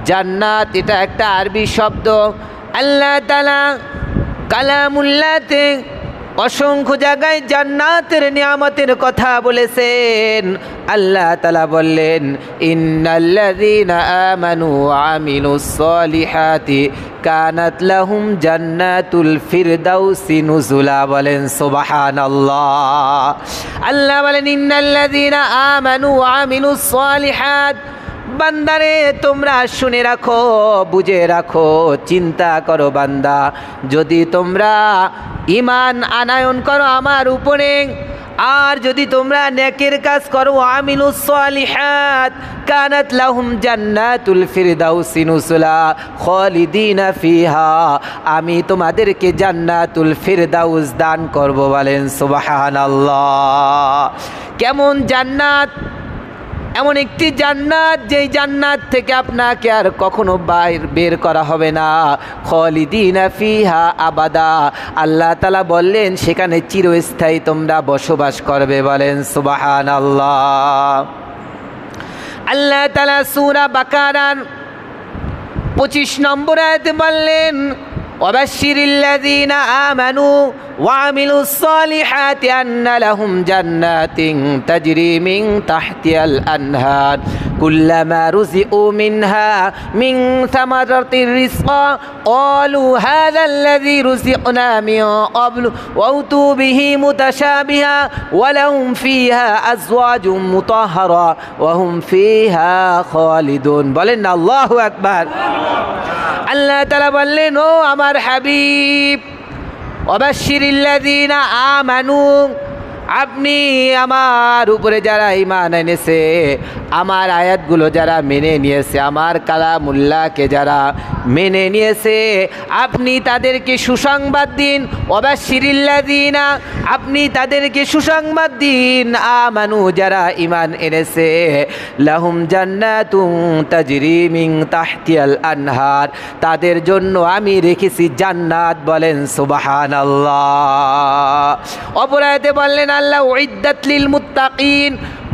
জান্নাত এটা একটা আরবি শব্দ। আল্লাহ তাআলা কালামুল্লাহতে অসংখ্য জায়গায় জান্নাতের নিয়ামতের কথা বলেছেন। আল্লাহ তাআলা বললেন, ইন্নাল্লাযীনা আমানু ওয়া আমিলুস সলিহাতি কানাত লাহুম জান্নাতুল ফিরদাউসি নুজুলা। বলেন সুবহানাল্লাহ। আল্লাহ বলেন, ইন্নাল্লাযীনা আমানু ওয়া আমিলুস সলিহাত, বান্দারে তোমরা শুনে রাখো, বুঝে রাখো, চিন্তা করো বান্দা, যদি তোমরা ঈমান আনায়ন করো আমার উপরে, আর যদি তোমরা নেকের কাজ করো, আমিলুস সলিহাত, কানাত লাহুম জান্নাতুল ফিরদাউসি নুজুলা খালিদিনা ফিহা, আমি তোমাদেরকে জান্নাতুল ফিরদাউস দান করব। বলেন সুবহানাল্লাহ। কেমন জান্নাত! এমন একটি জান্নাত যেই জান্নাত থেকে আপনাকে আর কখনো বের করা হবে না। খালিদিনা ফিহা আবাদা, আল্লাহ তাআলা বললেন সেখানে চিরস্থায়ী তোমরা বসবাস করবে। বলেন সুবহানাল্লাহ। আল্লাহ তাআলা সূরা বাকারার 25 নম্বর আয়াতে বললেন, ওয়াবাশশিরিল্লাযীনা আমানু ওয়া আমিলুস সলিহাতি আন্না লাহুম জান্নাতিন তাজরি মিন তাহতিহাল আনহার কুল্লামা রুজিউ মিনহা মিন সামারাতির রিজকা ক্বালু হাযাল্লাযী রুজিকনা মিন ক্বাবলু ওয়া উতু বিহি মুতাশাবিহা ওয়া লাহুম ফিহা আজওয়াজুম মুতাহহারা ওয়া হুম ফিহা খালিদুন। বলেন আল্লাহু আকবার। আল্লাহ তাআলা বললেন, ও আমার হাবিব, ওয়াবাশশিরিল্লাযীনা আমানু, আপনি আমার উপরে যারা ঈমান এনেছে, আমার আয়াতগুলো যারা মেনে নিয়েছে, আমার কালামুল্লাহকে যারা মেনে নিয়েছে, আপনি তাদেরকে সুসংবাদ দিন। ওয়াবাশশিরিল্লাযীনা, আপনি তাদেরকে সুসংবাদ দিন, আমানু, যারা ঈমান এনেছে, লাহুম জান্নাতুন তাজরি মিন তাহতিহাল আনহার, তাদের জন্য আমি রেখেছি জান্নাত। বলেন সুবহানাল্লাহ। অপর আয়াতে বললেন আল্লাহ, উইদ্দাত লিল মুত্তাকিন,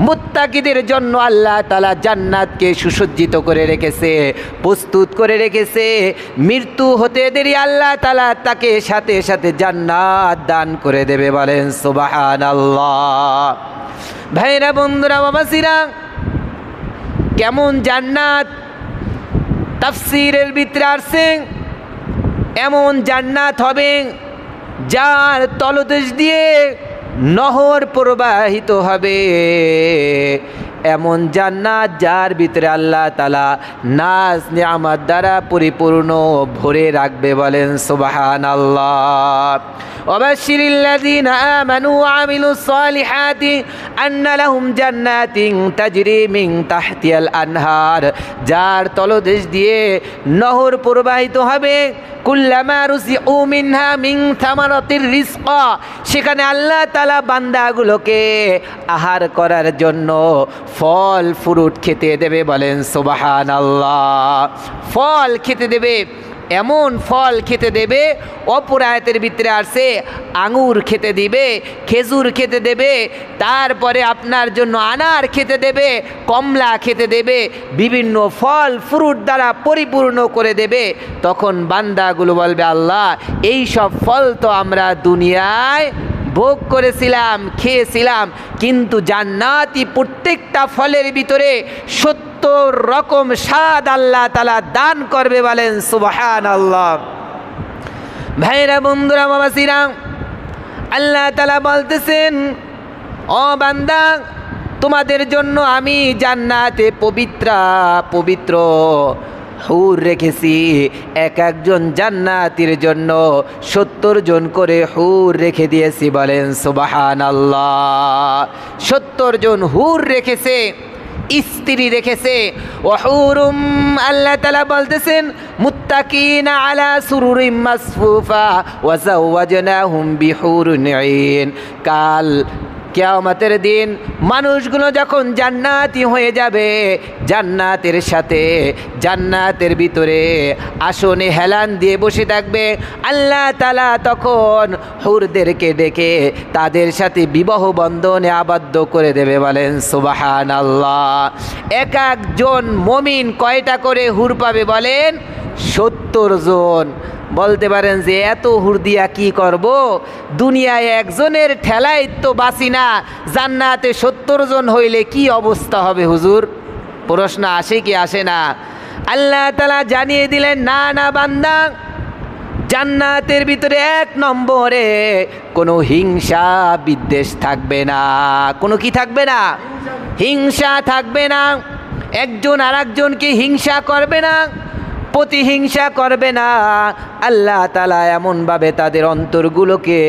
মুত্তাকিদের জন্য আল্লাহ তাআলা জান্নাতকে সুসজ্জিত করে রেখেছে, প্রস্তুত করে রেখেছে। মৃত্যু হতে দেরি আল্লাহ তাআলা তাকে সাথে সাথে জান্নাত দান করে দেবে। বলেন সুবহানাল্লাহ। ভাইরা, বন্ধুরা, বাবাজিরা, কেমন জান্নাত! তাফসীরের ভিতরে আসছে, এমন জান্নাত হবে যার তলদেশ দিয়ে নহর প্রবাহিত হবে। এমন জান্নাত যার ভিতরে আল্লাহ তাআলা নাজ নিয়ামত দ্বারা পরিপূর্ণ ভরে রাখবে। বলেন সুবহানাল্লাহ। ওয়াবাশশিরিল্লাযীনা আমানু ওয়া আমিলুস সলিহাতি আন্না লাহুম জান্নাতিন তাজরি মিন তাহতিহাল আনহার, যার তলদেশ দিয়ে নহর প্রবাহিত হবে। কুল্লামা রুজিউ মিনহা মিন সামারাতির রিজকা, সেখানে আল্লাহ তাআলা বান্দাগুলোকে আহার করার জন্য ফল ফ্রুট খেতে দেবে। বলেন সুবহানাল্লাহ। ফল খেতে দেবে, এমন ফল খেতে দেবে। অপর আয়াতের ভিতরে আসছে আঙ্গুর খেতে দিবে, খেজুর খেতে দেবে, তারপরে আপনার জন্য আনার খেতে দেবে, কমলা খেতে দেবে, বিভিন্ন ফল ফ্রুট দ্বারা পরিপূর্ণ করে দেবে। তখন বান্দাগুলো বলবে, আল্লাহ, এই সব ফল তো আমরা দুনিয়ায় ভোগ করেছিলাম, খেয়েছিলাম, কিন্তু জান্নাতি প্রত্যেকটা ফলের ভিতরে 70 রকম স্বাদ আল্লাহ তাআলা দান করবে। বলেন সুবহানাল্লাহ। ভাইরা, বন্ধুরা, বাবাজিরা, আল্লাহ তাআলা বলতেছেন, ও বান্দা, তোমাদের জন্য আমি জান্নাতে পবিত্র হুর রেখেছি। এক একজন জান্নাতীর জন্য 70 জন করে হুর রেখে দিয়েছি। বলেন সুবহানাল্লাহ। 70 জন হুর রেখেছে, স্ত্রী রেখেছে। ওয়াহুরুম, আল্লাহ তাআলা বলতেছেন, মুত্তাকিনা আলা সুরুরিম মাসফুফা ওয়া যাওয়াজনাহুম বিহুরুন আইন। কাল কিয়ামতের দিন মানুষগুলো যখন জান্নাতি হয়ে যাবে, জান্নাতের সাথে জান্নাতের ভিতরে আসনে হেলান দিয়ে বসে থাকবে, আল্লাহ তাআলা তখন হুরদেরকে ডেকে তাদের সাথে বিবাহ বন্ধনে আবদ্ধ করে দেবে। বলেন সুবহানাল্লাহ। এক একজন মুমিন কয়টা করে হুর পাবে বলেন? 70 জন। বলতে পারেন যে এত হুর দিয়া কি করব, দুনিয়ায় একজনের ঠেলায় তো বাঁচি না, জান্নাতে 70 জন হইলে কি অবস্থা হবে হুজুর? প্রশ্ন আসে কি আসে না? আল্লাহ তাআলা জানিয়ে দিলেন, না না বান্দা, জান্নাতের ভিতরে 1 নম্বরে কোনো হিংসা বিদ্বেষ থাকবে না। কোনো কি থাকবে না? হিংসা থাকবে না। একজন আরেকজনকে হিংসা করবে না, প্রতিহিংসা করবে না। আল্লাহ তাআলা এমনভাবে তাদের অন্তরগুলোকে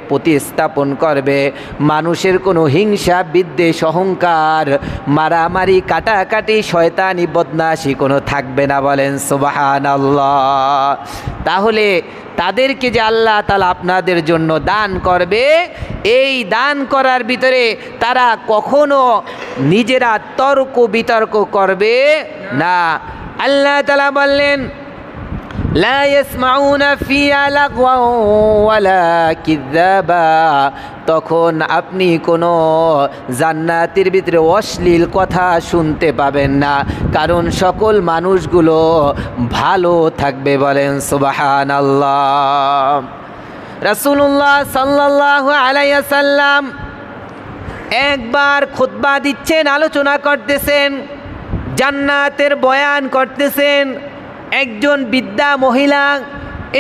প্রতিস্থাপন করবে, মানুষের কোনো হিংসা বিদ্বেষ অহংকার মারামারি কাটাকাটি শয়তানি বদমাশি কোনো থাকবে না। বলেন সুবহানাল্লাহ। তাহলে তাদেরকে যে আল্লাহ তাআলা আপনাদের জন্য দান করবে, এই দান করার ভিতরে তারা কখনো নিজেরা তর্ক বিতর্ক করবে না। আল্লাহ তাআলা বললেন, লা ইয়াসমাউনা ফিহা লাগওয়ান ওয়ালা কিযাবা। তখন আপনি কোনো জান্নাতের ভিতরে অশ্লীল কথা শুনতে পাবেন না, কারণ সকল মানুষগুলো ভালো থাকবে। বলেন সুবহানাল্লাহ। রাসূলুল্লাহ সাল্লাল্লাহু আলাইহি ওয়াসাল্লাম একবার খুতবা দিচ্ছেন, আলোচনা করতেছেন, জান্নাতের বয়ান করতেছেন। একজন বৃদ্ধা মহিলা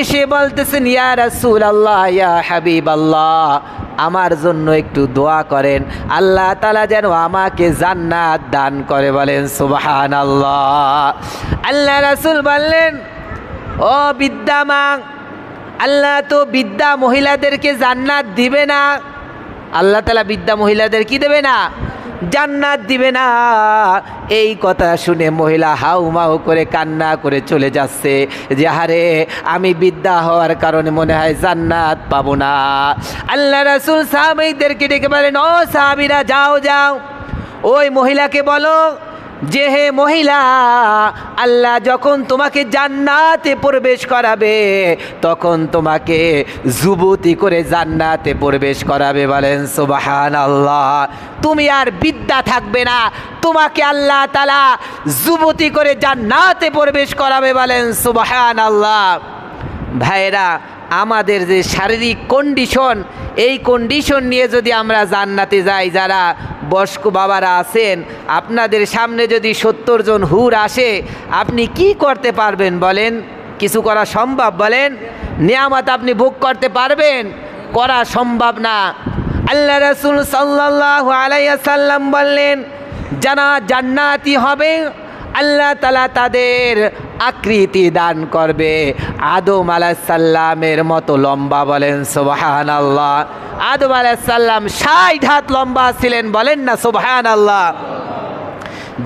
এসে বলতেছেন, ইয়া রাসূলুল্লাহ, ইয়া হাবিবাল্লাহ, আমার জন্য একটু দোয়া করেন, আল্লাহ তাআলা যেন আমাকে জান্নাত দান করে। বলেন সুবহানাল্লাহ। আল্লাহ রাসূল বললেন, ও বৃদ্ধা মা, আল্লাহ তো বৃদ্ধা মহিলাদেরকে জান্নাত দিবে না। আল্লাহ তাআলা বৃদ্ধা মহিলাদের কি দেবে না? জান্নাত দিবে না। এই কথা শুনে মহিলা হাউমাউ করে কান্না করে চলে যাচ্ছে যে আরে আমি বৃদ্ধা হওয়ার কারণে মনে হয় জান্নাত পাবো না। আল্লাহ রাসূল সাহাবীদেরকে ডেকে বলেন, ও সাহাবীরা, যাও যাও, ওই মহিলাকে বলো যে হে মহিলা, আল্লাহ যখন তোমাকে জান্নাতে প্রবেশ করাবে তখন তোমাকে যুবতী করে জান্নাতে প্রবেশ করাবে। বলেন সুবহানাল্লাহ। তুমি আর বিদ্যা থাকবে না, তোমাকে আল্লাহ তাআলা যুবতী করে জান্নাতে প্রবেশ করাবে। বলেন সুবহানাল্লাহ। ভাইরা, আমাদের যে শারীরিক কন্ডিশন, এই কন্ডিশন নিয়ে যদি আমরা জান্নাতে যাই, যারা বয়স্ক বাবারা আছেন, আপনাদের সামনে যদি 70 জন হুর আসে, আপনি কি করতে পারবেন বলেন? কিছু করা সম্ভব? বলেন, নিয়ামত আপনি ভোগ করতে পারবেন? করা সম্ভব না। আল্লাহ রাসূল সাল্লাল্লাহু আলাইহি ওয়াসাল্লাম বললেন, যারা জান্নাতি হবে আল্লাহ তাআলা তাদের আকৃতি দান করবে আদম আলাইহিস সালামের মতো লম্বা। বলেন সুবহানাল্লাহ। আদম আলাইহিস সালাম 60 হাত লম্বা ছিলেন। বলেন না সুবহানাল্লাহ।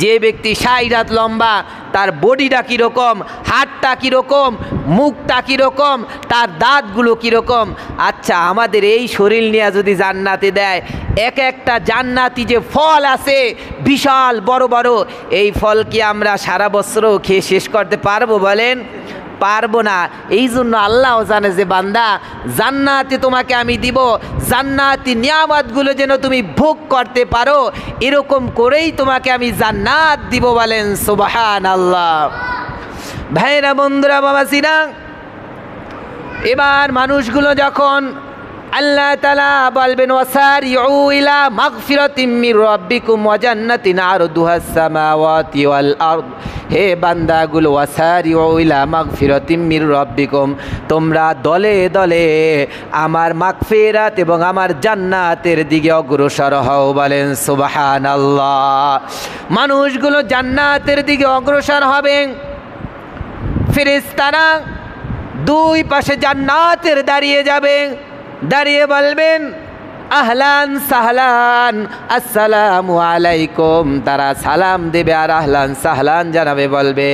যে ব্যক্তি 60 হাত লম্বা, তার বডিটা কীরকম, হাতটা কীরকম, মুখটা কীরকম, তার দাঁতগুলো কীরকম। আচ্ছা, আমাদের এই শরীর নিয়ে যদি জান্নাতে দেয়, এক একটা জান্নাতি যে ফল আছে বিশাল বড় বড়, এই ফল কি আমরা সারা বছরও খেয়ে শেষ করতে পারবো? বলেন, পারবো না। এই জন্য আল্লাহ জানে যে বান্দা, জান্নাতে তোমাকে আমি দিব, জান্নাতি নিয়ামতগুলো যেন তুমি ভোগ করতে পারো, এরকম করেই তোমাকে আমি জান্নাত দিব। বলেন সুবহানাল্লাহ। ভাইরা, বন্ধুরা, বাবাজিরা, এবার মানুষগুলো যখন আল্লাহ তাআলা বলবেন, ওয়াসারিউ ইলা মাগফিরাতিম মির রাব্বিকুম ওয়া জান্নাতিন আরদুহাস সামাওয়াতি ওয়াল আরদ। হে বান্দাগুলো, ওয়াসারিউ ইলা মাগফিরাতিম মির রাব্বিকুম, তোমরা দলে দলে আমার মাগফিরাত এবং আমার জান্নাতের দিকে অগ্রসর হও। বলেন সুবহানাল্লাহ। মানুষগুলো জান্নাতের দিকে অগ্রসর হবে। ফেরেশতারা দুই পাশে জান্নাতের দাঁড়িয়ে যাবে, দাঁড়িয়ে বলবেন, আহলান সাহলান আসসালামু আলাইকুম, তারা সালাম দেবে আর আহলান সাহলান জানাবে, বলবে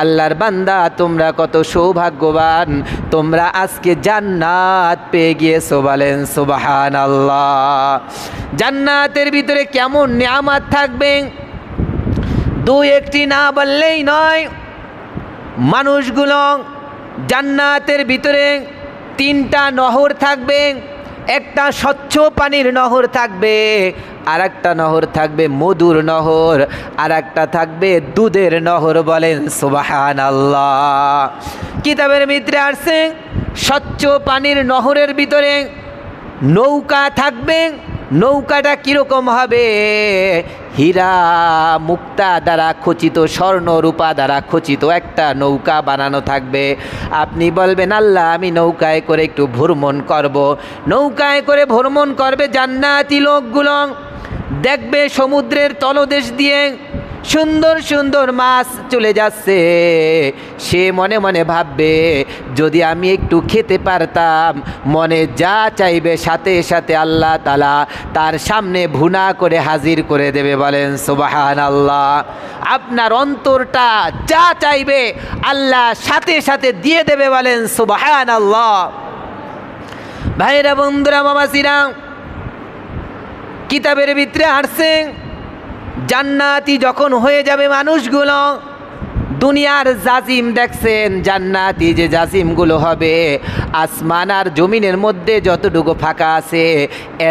আল্লাহর বান্দা তোমরা কত সৌভাগ্যবান, তোমরা আজকে জান্নাত পেয়ে গিয়েছো, বলেন সুবহানাল্লাহ। জান্নাতের ভিতরে কেমন নিয়ামত থাকবে দুই একটি না বললেই নয়। মানুষগুলো জান্নাতের ভিতরে তিনটা নহর থাকবে, একটা স্বচ্ছ পানির নহর থাকবে, আর একটা নহর থাকবে মধুর নহর, আর একটা থাকবে দুধের নহর, বলেন সুবহানাল্লাহ। কিতাবের ভিতরে আসছে স্বচ্ছ পানির নহরের ভিতরে নৌকা থাকবে। নৌকাটা কীরকম হবে? হীরা মুক্তা দ্বারা খচিত, স্বর্ণ রূপা দ্বারা খচিত একটা নৌকা বানানো থাকবে। আপনি বলবেন আল্লাহ আমি নৌকায় করে একটু ভ্রমণ করব। নৌকায় করে ভ্রমণ করবে জান্নাতি লোকগুলো, দেখবে সমুদ্রের তলদেশ দিয়ে সুন্দর সুন্দর মাছ চলে যাচ্ছে। সে মনে মনে ভাববে যদি আমি একটু খেতে পারতাম, মনে যা চাইবে সাথে সাথে আল্লাহ তাআলা তার সামনে ভুনা করে হাজির করে দেবে, বলেন সুবহানাল্লাহ। আপনার অন্তরটা যা চাইবে আল্লাহ সাথে সাথে দিয়ে দেবে, বলেন সুবহানাল্লাহ। ভাইরা বন্ধুরা বাবাজিরা, কিতাবের ভিতরে আসছে জান্নাতি যখন হয়ে যাবে মানুষগুলো, দুনিয়ার জাজিম দেখছেন, জান্নাতি যে জাজিমগুলো হবে আসমান আর জমিনের মধ্যে যতটুকু ফাঁকা আছে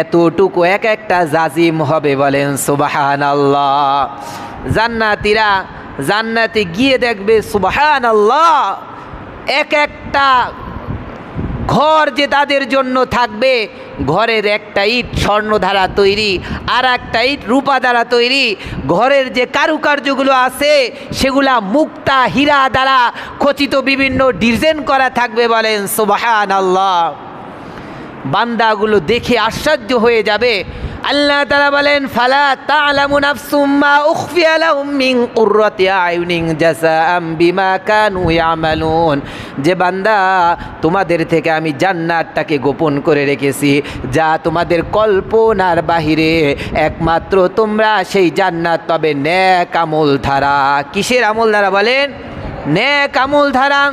এতটুকু এক একটা জাজিম হবে, বলেন সুবহানাল্লাহ। জান্নাতিরা জান্নাতে গিয়ে দেখবে সুবহানাল্লাহ, এক একটা ঘর যে তাদের জন্য থাকবে, ঘরের একটা ইট স্বর্ণ দ্বারা তৈরি, আর একটা ইট রূপা দ্বারা তৈরি। ঘরের যে কারুকার্যগুলো আছে সেগুলা মুক্তা হীরা দ্বারা খচিত বিভিন্ন ডিজাইন করা থাকবে, বলেন সুবহানাল্লাহ। বান্দাগুলো দেখে আশ্চর্য হয়ে যাবে। আল্লাহ তাআলা বলেন ফালা তা'লামু নাফসুম মা উখফিয়া লাহুম মিন কুররাতি আয়ুনিন জাযাআম বিমা কানু ইয়ামালুন। যে বান্দা তোমাদের থেকে আমি জান্নাতটাকে গোপন করে রেখেছি, যা তোমাদের কল্পনার বাহিরে, একমাত্র তোমরা সেই জান্নাত পাবে নেক আমল ধারা। কিসের আমল ধারা? বলেন নেক আমল ধারা।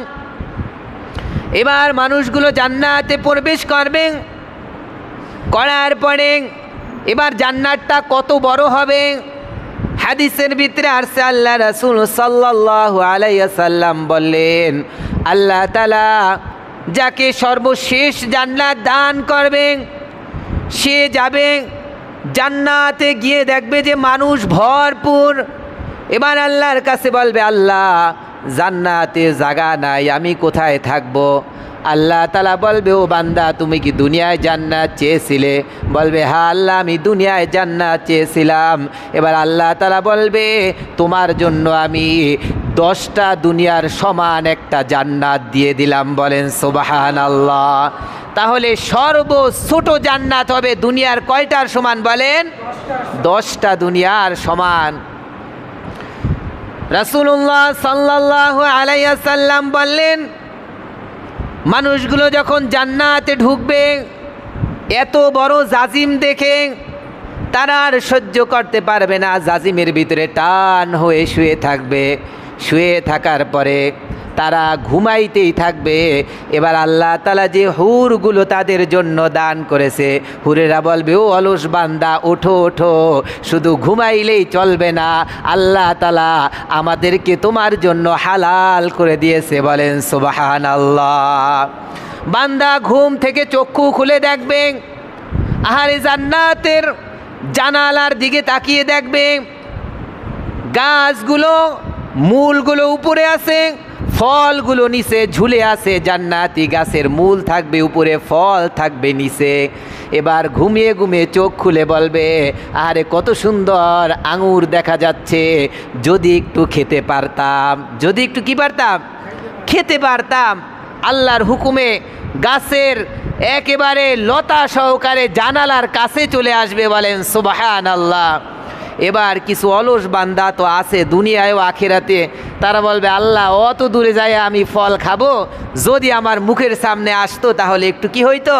এবার মানুষগুলো জান্নাতে প্রবেশ করবে, করার পরে এবার জান্নাতটা কত বড় হবে? হাদিসের ভিতরে আসছে আল্লাহ রাসূল সাল্লাল্লাহু আলাইহি ওয়াসাল্লাম বললেন আল্লাহ তাআলা যাকে সর্বশেষ জান্নাত দান করবেন সে যাবে জান্নাতে, গিয়ে দেখবে যে মানুষ ভরপুর। এবার আল্লাহর কাছে বলবে আল্লাহ জান্নাতে জায়গা নাই, আমি কোথায় থাকবো? আল্লাহ তাআলা বলবে ও বান্দা তুমি কি দুনিয়ায় জান্নাত চেয়েছিলে? বলবে হ্যাঁ আল্লাহ আমি দুনিয়ায় জান্নাত চেয়েছিলাম। এবার আল্লাহ তাআলা বলবে তোমার জন্য আমি 10টা দুনিয়ার সমান একটা জান্নাত দিয়ে দিলাম, বলেন সুবহানাল্লাহ। তাহলে সর্বছোট জান্নাত হবে দুনিয়ার কয়টার সমান? বলেন 10টা দুনিয়ার সমান। রাসূলুল্লাহ সাল্লাল্লাহু আলাইহি ওয়াসাল্লাম বললেন মানুষগুলো যখন জান্নাতে ঢুকবে এত বড় জাজিম দেখে তারা আর সহ্য করতে পারবে না, জাজিমের ভিতরে টান হয়ে শুয়ে থাকবে। শুয়ে থাকার পরে তারা ঘুমাইতেই থাকবে। এবার আল্লাহ তাআলা যে হুরগুলো তাদের জন্য দান করেছে, হুরেরা বলবে ও অলস বান্দা ওঠো ওঠো, শুধু ঘুমাইলেই চলবে না, আল্লাহ তাআলা আমাদেরকে তোমার জন্য হালাল করে দিয়েছে, বলেন সুবহানাল্লাহ। বান্দা ঘুম থেকে চক্ষু খুলে দেখবে আহারে জান্নাতের জানালার দিকে তাকিয়ে দেখবে গাছগুলো মূলগুলো উপরে আছে, ফলগুলো নিচে ঝুলে আছে। জান্নাতি গাছের মূল থাকবে উপরে, ফল থাকবে নিচে। এবার ঘুমিয়ে ঘুমিয়ে চোখ খুলে বলবে আরে কত সুন্দর আঙুর দেখা যাচ্ছে, যদি একটু খেতে পারতাম, যদি একটু কি পারতাম? খেতে পারতাম। আল্লাহর হুকুমে গাছের একেবারে লতা সহকারে জানালার কাছে চলে আসবে, বলেন সুবহানাল্লাহ। এবার কিছু অলস বান্দা তো আছে দুনিয়ায় ও আখিরাতে, তারা বলবে আল্লাহ অত দূরে যায় আমি ফল খাবো, যদি আমার মুখের সামনে আসতো তাহলে একটু কি হইতো?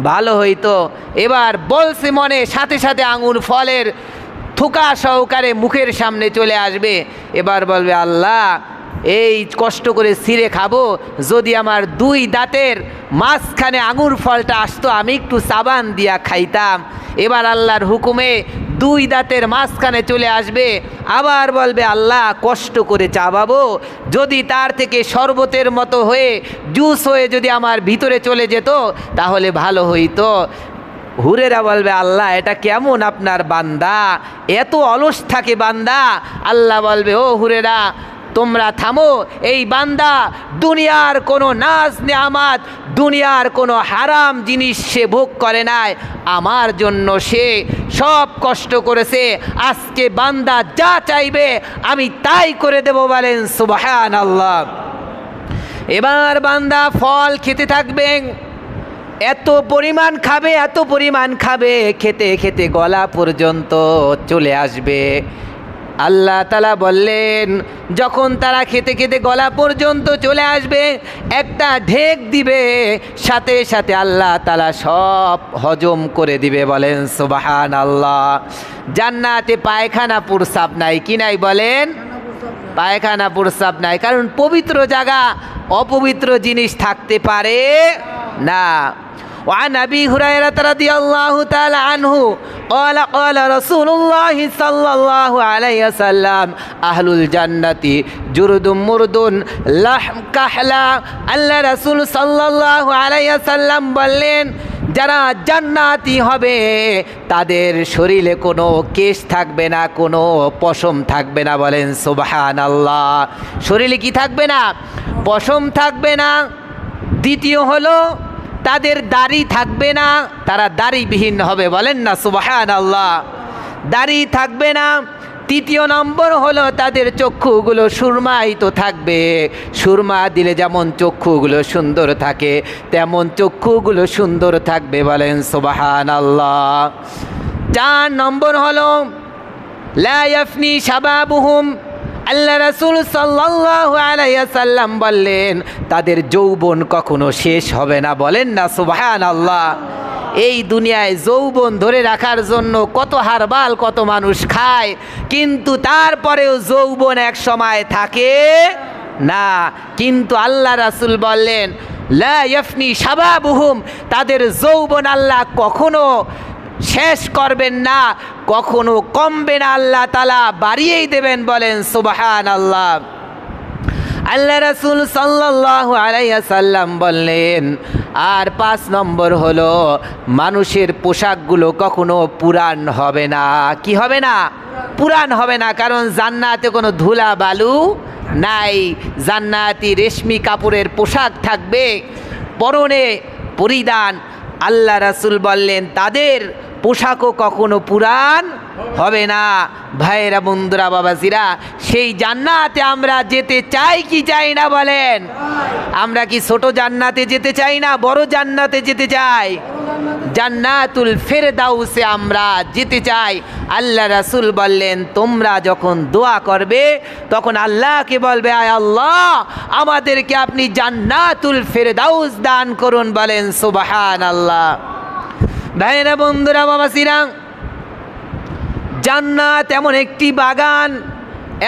ভালো হইতো। এবার বলছে মনে, সাথে সাথে আঙুর ফলের থুকা সহকারে মুখের সামনে চলে আসবে। এবার বলবে আল্লাহ এই কষ্ট করে ছিঁড়ে খাবো, যদি আমার দুই দাঁতের মাঝখানে আঙুর ফলটা আসতো আমি একটু সাবান দিয়া খাইতাম। এবার আল্লাহর হুকুমে দুই দাঁতের মাঝখানে চলে আসবে, আবার বলবে আল্লাহ কষ্ট করে চাবাবো, যদি তার থেকে শরবতের মতো হয়ে জুস হয়ে যদি আমার ভিতরে চলে যেত তাহলে ভালো হইতো। হুরেরা বলবে আল্লাহ এটা কেমন আপনার বান্দা, এত অলস থাকে বান্দা। আল্লাহ বলবে ও হুরেরা তোমরা থামো, এই বান্দা দুনিয়ার কোনো নাজ নেয়ামাত, দুনিয়ার কোনো হারাম জিনিস সে ভোগ করে নাই, আমার জন্য সে সব কষ্ট করেছে, আজকে বান্দা যা চাইবে আমি তাই করে দেব, বলেন সুবহানাল্লাহ। এবার বান্দা ফল খেতে থাকবেন, এত পরিমাণ খাবে, এত পরিমাণ খাবে, খেতে খেতে গলা পর্যন্ত চলে আসবে। আল্লাহ তাআলা বললেন যখন তারা খেতে খেতে গলা পর্যন্ত চলে আসবে একটা ঢেক দিবে, সাথে সাথে আল্লাহ তাআলা সব হজম করে দিবে, বলেন সুবহানাল্লাহ। জান্নাতে পায়খানা প্রস্রাব নাই, কি নাই বলেন? পায়খানা প্রস্রাব নাই, কারণ পবিত্র জায়গা অপবিত্র জিনিস থাকতে পারে না। وعن أبي هريرة رضي الله تعالى عنه قال قال رسول الله صلى الله عليه وسلم أهل الجنة جرد مرد لحم كحلا। আল্লাহ রাসূল সাল্লাল্লাহু আলাইহি ওয়াসাল্লাম বললেন যারা জান্নাতি হবে তাদের শরীরে কোনো কেশ থাকবে না, কোনো পশম থাকবে না, বলেন সুবহানাল্লাহ। শরীরে কি থাকবে না? পশম থাকবে না। দ্বিতীয় হলো তাদের দাড়ি থাকবে না, তারা দাড়িবিহীন হবে, বলেন না সুবহানাল্লাহ। দাড়ি থাকবে না। তৃতীয় নম্বর হলো তাদের চক্ষুগুলো সুরমায়িত থাকবে, সুরমা দিলে যেমন চক্ষুগুলো সুন্দর থাকে তেমন চক্ষুগুলো সুন্দর থাকবে, বলেন সুবহানাল্লাহ। 4 নম্বর হলো লা ইয়াফনি শাবাবুহুম। আল্লাহ রাসূল সাল্লাল্লাহু আলাইহি ওয়াসাল্লাম বললেন তাদের যৌবন কখনো শেষ হবে না, বলেন না সুবহানাল্লাহ। এই দুনিয়ায় যৌবন ধরে রাখার জন্য কত হারবাল কত মানুষ খায়, কিন্তু তারপরেও যৌবন এক সময় থাকে না। কিন্তু আল্লাহ রাসূল বললেন লা ইয়াফনি শাবাবুহুম, তাদের যৌবন আল্লাহ কখনো শেষ করবেন না, কখনো কমবে না, আল্লাহ তাআলা বাড়িয়েই দেবেন, বলেন সুবহানাল্লাহ। আল্লাহ রাসূল সাল্লাল্লাহু আলাইহি ওয়াসাল্লাম বললেন আর 5 নম্বর হলো মানুষের পোশাকগুলো কখনো পুরান হবে না। কি হবে না? পুরান হবে না, কারণ জান্নাতে কোনো ধুলা বালু নাই। জান্নাতি রেশমি কাপড়ের পোশাক থাকবে, পরনে পরিধান। আল্লাহ রাসূল বললেন তাদের পোশাকও কখনো পুরান হবে না। ভাইয়েরা বন্ধুরা বাবাজিরা, সেই জান্নাতে আমরা যেতে চাই কি চাই না বলেন? আমরা কি ছোট জান্নাতে যেতে চাই না, বড় জান্নাতে যেতে চাই? জান্নাতুল ফেরদাউসে আমরা যেতে চাই। আল্লাহ রাসূল বললেন তোমরা যখন দোয়া করবে তখন আল্লাহকে বলবে আয় আল্লাহ আমাদেরকে আপনি জান্নাতুল ফেরদাউস দান করুন, বলেন সুবহানাল্লাহ। ভাইয়েরা বন্ধুরা বাবাজিরা, জান্নাত এমন একটি বাগান,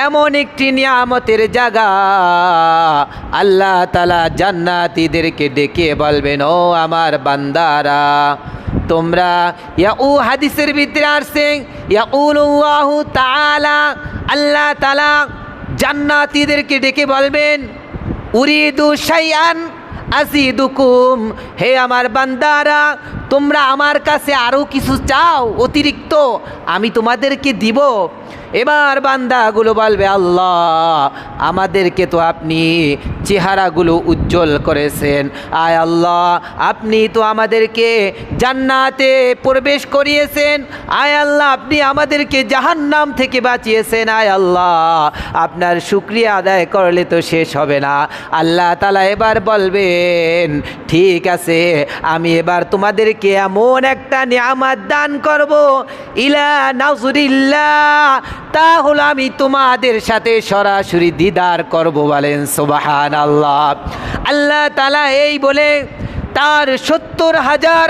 এমন একটি নিয়ামতের জায়গা, আল্লাহ তাআলা জান্নাতীদেরকে ডেকে বলবেন ও আমার বান্দারা তোমরা, ও হাদিসের ভিতরে আসছে ইয়াকুলুল্লাহু তাআলা, আল্লাহ তাআলা জান্নাতীদেরকে ডেকে বলবেন উরিদু শাইআন আজিদুকুম, হে আমার বান্দারা তোমরা আমার কাছে আরও কিছু চাও অতিরিক্ত, আমি তোমাদেরকে দিব। এবার বান্দাগুলো বলবে আল্লাহ আমাদেরকে তো আপনি চেহারাগুলো উজ্জ্বল করেছেন, আয় আল্লাহ আপনি তো আমাদেরকে জান্নাতে প্রবেশ করিয়েছেন, আয় আল্লাহ আপনি আমাদেরকে জাহান্নাম থেকে বাঁচিয়েছেন, আয় আল্লাহ আপনার শুকরিয়া আদায় করলে তো শেষ হবে না। আল্লাহ তাআলা এবার বলবেন ঠিক আছে আমি এবার তোমাদেরকে এমন একটা নিয়ামত দান করব ইলা নাজরিল্লাহ, তাহলে আমি তোমাদের সাথে সরাসরি দিদার করব, বলেন সুবহানাল্লাহ। আল্লাহ তাআলা এই বলে তার 70,000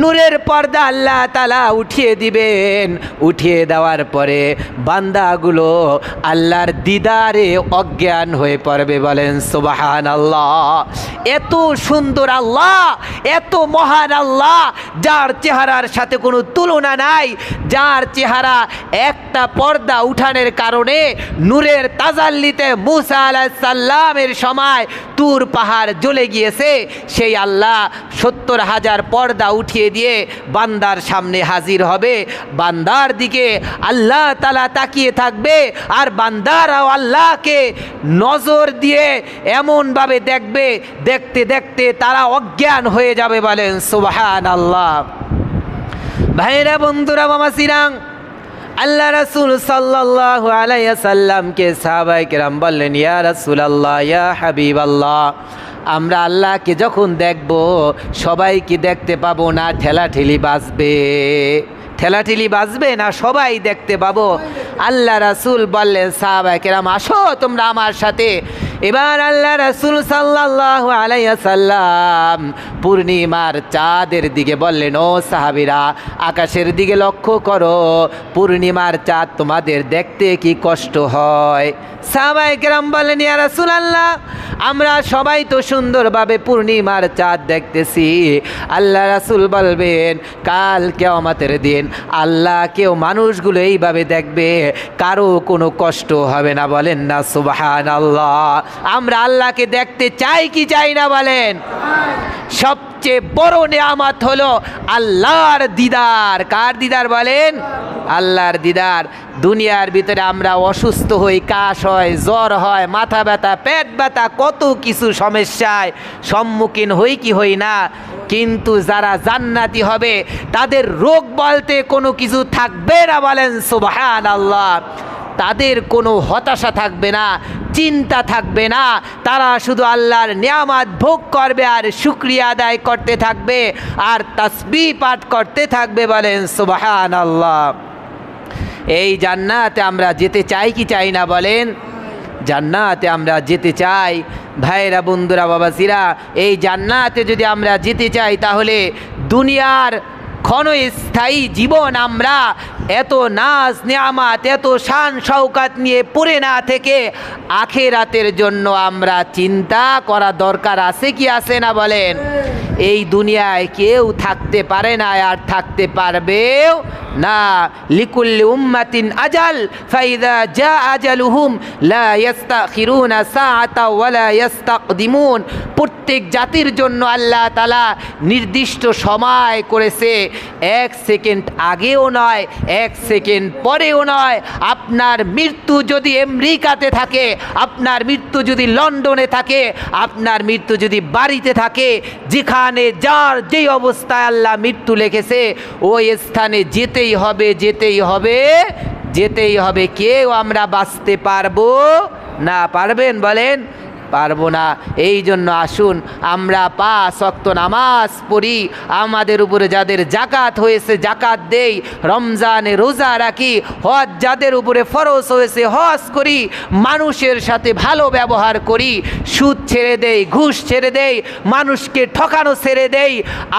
নূরের পর্দা আল্লাহ তাআলা উঠিয়ে দিবেন। উঠিয়ে দেওয়ার পরে বান্দাগুলো আল্লাহর দিদারে অজ্ঞান হয়ে পড়বে। বলেন সুবহানাল্লাহ। এত সুন্দর আল্লাহ, এত মহান আল্লাহ, যার চেহারার সাথে কোনো তুলনা নাই, যার চেহারা একটা পর্দা উঠানের কারণে নূরের তাজাল্লিতে মুসা আলাইহিস সালামের সময় তুর পাহাড় জ্বলে গিয়েছে। সেই আল্লাহ 70,000 পর্দা উঠিয়ে দিয়ে বান্দার সামনে হাজির হবে। বান্দার দিকে আল্লাহ তাআলা তাকিয়ে থাকবে, আর বান্দারাও আল্লাহকে নজর দিয়ে এমনভাবে দেখবে, দেখতে দেখতে তারা অজ্ঞান হয়ে যাবে। বলেন সুবহানাল্লাহ। ভাইরা, বন্ধুরা, মামাসিরা, আল্লাহ রাসূল সাল্লাল্লাহু আলাইহি ওয়াসাল্লামকে সাহাবায়ে কেরাম বললেন, ইয়া রাসূলুল্লাহ, ইয়া হাবিবাল্লাহ, আমরা আল্লাহকে যখন দেখব সবাইকে দেখতে পাবো না ঠেলাঠেলি বাজবে? ঠেলাঠেলি বাজবে না সবাই দেখতে পাবো? আল্লাহ রাসূল বললেন, সাহাবায়ে কেরাম, আসো তোমরা আমার সাথে। এবার আল্লাহ রাসূল সাল্লাল্লাহু আলাইহি ওয়াসাল্লাম পূর্ণিমার চাঁদের দিকে বললেন, ও সাহাবীরা, আকাশের দিকে লক্ষ্য করো, পূর্ণিমার চাঁদ তোমাদের দেখতে কি কষ্ট হয়? সাহাবায়ে কেরাম বললেন, ইয়া রাসূলুল্লাহ, আমরা সবাই তো সুন্দরভাবে পূর্ণিমার চাঁদ দেখতেছি। আল্লাহ রাসূল বলবেন, কাল কিয়ামতের দিন আল্লাহকেও মানুষগুলো এইভাবে দেখবে, কারো কোনো কষ্ট হবে না। বলেন না সুবহানাল্লাহ। আমরা আল্লাহকে দেখতে চাই কি চাই না? বলেন। সবচেয়ে বড় নেয়ামত হলো আল্লাহর দিদার। কার দিদার? বলেন। আল্লাহর দিদার। দুনিয়ার ভিতরে আমরা অসুস্থ হই, কাশ হয়, জ্বর হয়, মাথা ব্যথা, পেট ব্যথা, কত কিছু সমস্যায় সম্মুখীন হই কি হই না? কিন্তু যারা জান্নাতি হবে তাদের রোগ বলতে কোনো কিছু থাকবে না। বলেন সুবহানাল্লাহ। তাদের কোনো হতাশা থাকবে না, চিন্তা থাকবে না। তারা শুধু আল্লাহর নিয়ামত ভোগ করবে আর শুকরিয়া আদায় করতে থাকবে আর তাসবিহ পাঠ করতে থাকবে। বলেন সুবহানাল্লাহ। এই জান্নাতে আমরা যেতে চাই কি চাই না? বলেন। জান্নাতে আমরা যেতে চাই। ভাইরা, বন্ধুরা, বাবাজিরা, এই জান্নাতে যদি আমরা যেতে চাই তাহলে দুনিয়ার ক্ষণস্থায়ী জীবন আমরা এত নাজ নেয়ামত, এত শান শওকাত নিয়ে পড়ে না থেকে আখিরাতের জন্য আমরা চিন্তা করা দরকার আছে কি আছে না? বলেন। এই দুনিয়ায় কেউ থাকতে পারে না আর থাকতে পারবেও না। লিকুল্লি উম্মাতিন আজাল ফাইদা জা আজালুহুম লা ইস্তাখিরুনা সাআতা ওয়ালা ইস্তাকদিমুন। প্রত্যেক জাতির জন্য আল্লাহ তাআলা নির্দিষ্ট সময় করেছে, 1 সেকেন্ড আগেও নয়, 1 সেকেন্ড পরেও নয়। আপনার মৃত্যু যদি আমেরিকাতে থাকে, আপনার মৃত্যু যদি লন্ডনে থাকে, আপনার মৃত্যু যদি বাড়িতে থাকে, যেখানে যার যেই অবস্থায় আল্লাহ মৃত্যু লিখেছে ওই স্থানে যেতেই হবে, যেতেই হবে, যেতেই হবে। কেউ আমরা বাঁচতে পারবো না। পারবেন? বলেন। পারবো না। এই জন্য আসুন আমরা 5 ওয়াক্ত নামাজ পড়ি, আমাদের উপরে যাদের জাকাত হয়েছে জাকাত দেই, রমজানে রোজা রাখি, হজ যাদের উপরে ফরজ হয়েছে হজ করি, মানুষের সাথে ভালো ব্যবহার করি, সুদ ছেড়ে দেই, ঘুষ ছেড়ে দেই, মানুষকে ঠকানো ছেড়ে দেই।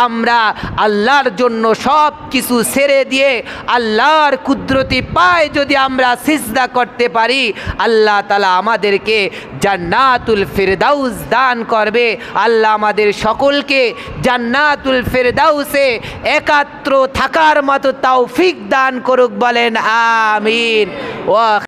আমরা আল্লাহর জন্য সব কিছু ছেড়ে দিয়ে আল্লাহর কুদরতি পায়ে যদি আমরা সিজদা করতে পারি, আল্লাহ তাআলা আমাদেরকে জান্নাতুল ফিরদাউস দান করবে। আল্লাহ আমাদের সকলকে জান্নাতুল ফিরদাউসে একাত্র থাকার মতো তৌফিক দান করুক। বলেন আমিন।